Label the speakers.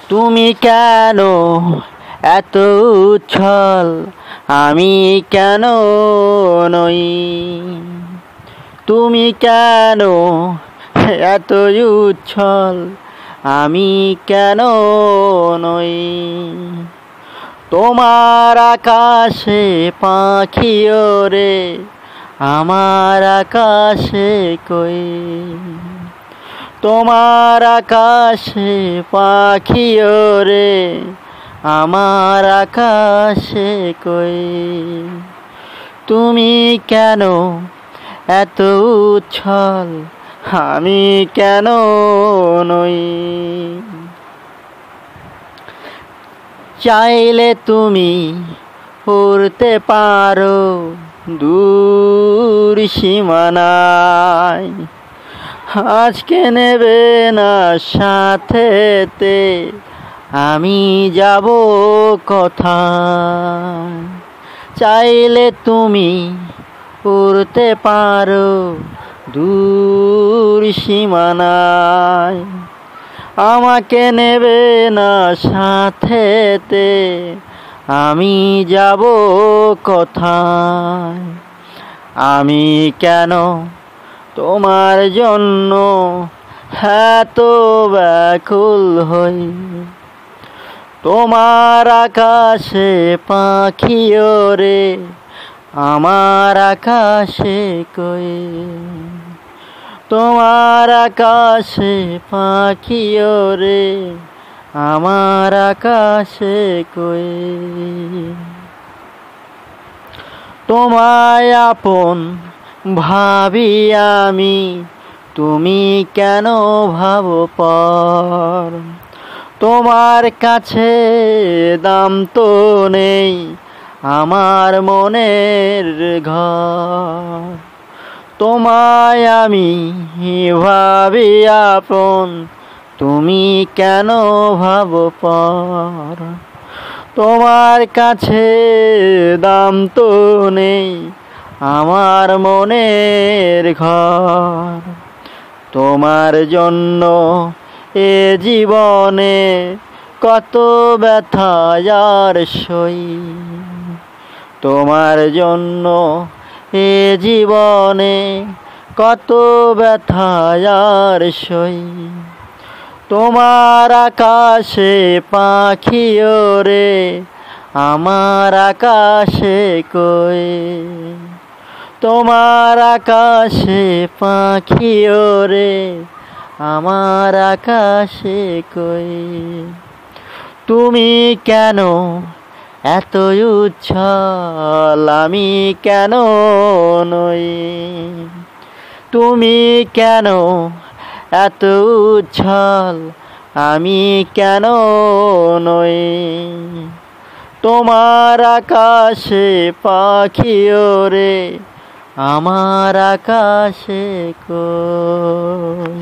Speaker 1: তুমি কেন এত উচ্ছল, আমি কেন নই? তুমি কেন এত উচ্ছল, আমি কেন নই? তোমার আকাশে পাখি ওরে, আমার আকাশে কই? তোমার আকাশে পাখি ওরে, আমার আকাশে কই? তুমি কেন এত উচ্ছল, আমি কেন নই? চাইলে তুমি উড়তে পারো দূর সীমানায়, আজকে নেবে না সাথেতে, আমি যাব কোথায়? চাইলে তুমি উড়তে পারো দূর সীমানায়, আমাকে নেবে না সাথেতে, আমি যাব কোথায়? আমি কেন তোমার জন্য এত ব্যাকুল হই? তোমার আকাশে পাখি ওরে, আমার আকাশে কই? তোমার আকাশে পাখি ওরে, আমার আকাশে কই? তোমায় আপন ভাবি আমি, তুমি কেন ভাবো পর? তোমার কাছে দাম তো নেই আমার মনের ঘর। তোমায় আমি ভাবি আপন, তুমি কেন ভাবো পর? তোমার কাছে দাম তো নেই আমার মনের ঘর। তোমার জন্য এ জীবনে কত ব্যথা আর সই, তোমার জন্য এ জীবনে কত ব্যথা আর সই। তোমার আকাশে পাখি ওরে, আমার আকাশে কই? তোমার আকাশে পাখি ওরে, আমার আকাশে কই? তুমি কেন এত উচ্ছল, আমি কেন নই? তুমি কেন এত উচ্ছল, আমি কেন নই? তোমার আকাশে পাখি ওরে, আমার আকাশে কই?